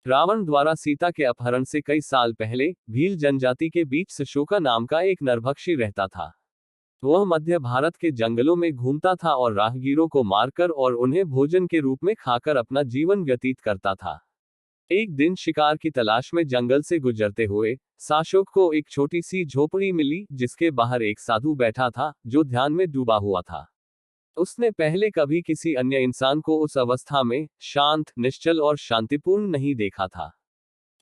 रावण द्वारा सीता के अपहरण से कई साल पहले भील जनजाति के बीच सशोका नाम का एक नरभक्षी रहता था। वह मध्य भारत के जंगलों में घूमता था और राहगीरों को मारकर और उन्हें भोजन के रूप में खाकर अपना जीवन व्यतीत करता था। एक दिन शिकार की तलाश में जंगल से गुजरते हुए साशोक को एक छोटी सी झोपड़ी मिली, जिसके बाहर एक साधु बैठा था जो ध्यान में डूबा हुआ था। उसने पहले कभी किसी अन्य इंसान को उस अवस्था में शांत, निश्चल और शांतिपूर्ण नहीं देखा था।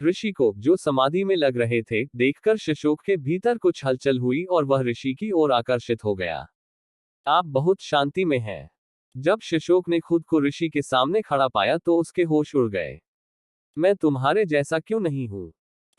ऋषि को, जो समाधि में लग रहे थे, देखकर शशोक के भीतर कुछ हलचल हुई और वह ऋषि की ओर आकर्षित हो गया। आप बहुत शांति में हैं। जब शशोक ने खुद को ऋषि के सामने खड़ा पाया तो उसके होश उड़ गए। मैं तुम्हारे जैसा क्यों नहीं हूं?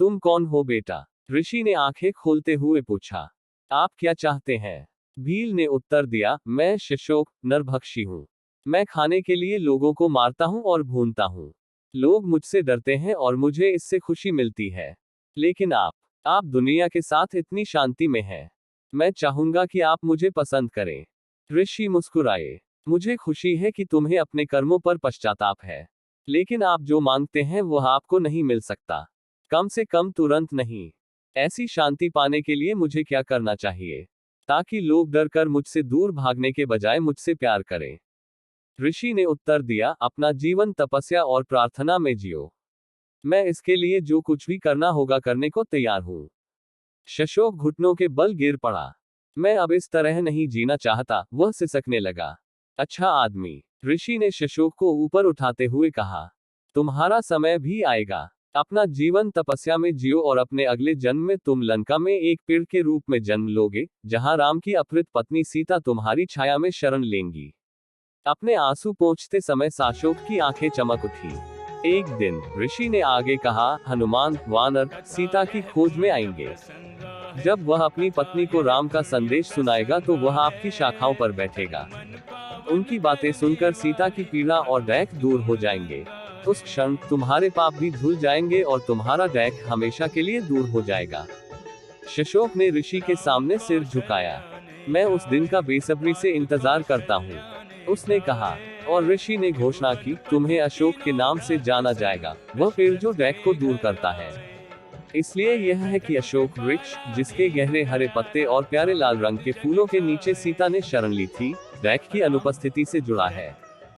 तुम कौन हो बेटा? ऋषि ने आंखें खोलते हुए पूछा। आप क्या चाहते हैं? भील ने उत्तर दिया, मैं शशोक, नरभक्षी हूं। मैं खाने के लिए लोगों को मारता हूं और भूनता हूं। लोग मुझसे डरते हैं और मुझे इससे खुशी मिलती है। लेकिन आप दुनिया के साथ इतनी शांति में हैं। मैं चाहूंगा कि आप मुझे पसंद करें। ऋषि मुस्कुराए। मुझे खुशी है कि तुम्हें अपने कर्मों पर पश्चाताप है, लेकिन आप जो मांगते हैं वह आपको नहीं मिल सकता, कम से कम तुरंत नहीं। ऐसी शांति पाने के लिए मुझे क्या करना चाहिए, ताकि लोग डर कर मुझसे दूर भागने के बजाय मुझसे प्यार करें? ऋषि ने उत्तर दिया, अपना जीवन तपस्या और प्रार्थना में जियो। मैं इसके लिए जो कुछ भी करना होगा करने को तैयार हूं। शशोक घुटनों के बल गिर पड़ा। मैं अब इस तरह नहीं जीना चाहता, वह सिसकने लगा। अच्छा आदमी, ऋषि ने शशोक को ऊपर उठाते हुए कहा, तुम्हारा समय भी आएगा। अपना जीवन तपस्या में जियो और अपने अगले जन्म में तुम लंका में एक पेड़ के रूप में जन्म लोगे, जहां राम की अपहृत पत्नी सीता तुम्हारी छाया में शरण लेंगी। अपने आंसू पोंछते समय साशोक की आंखें चमक उठी। एक दिन ऋषि ने आगे कहा, हनुमान, वानर सीता की खोज में आएंगे। जब वह अपनी पत्नी को राम का संदेश सुनाएगा तो वह आपकी शाखाओं पर बैठेगा। उनकी बातें सुनकर सीता की पीड़ा और दैख दूर हो जाएंगे। उस क्षण तुम्हारे पाप भी धुल जाएंगे और तुम्हारा दैख हमेशा के लिए दूर हो जाएगा। शशोक ने ऋषि के सामने सिर झुकाया। मैं उस दिन का बेसब्री से इंतजार करता हूँ, उसने कहा। और ऋषि ने घोषणा की, तुम्हें अशोक के नाम से जाना जाएगा, वह पेड़ जो दैख को दूर करता है। इसलिए यह है कि अशोक वृक्ष, जिसके गहरे हरे पत्ते और प्यारे लाल रंग के फूलों के नीचे सीता ने शरण ली थी, दैख की अनुपस्थिति से जुड़ा है।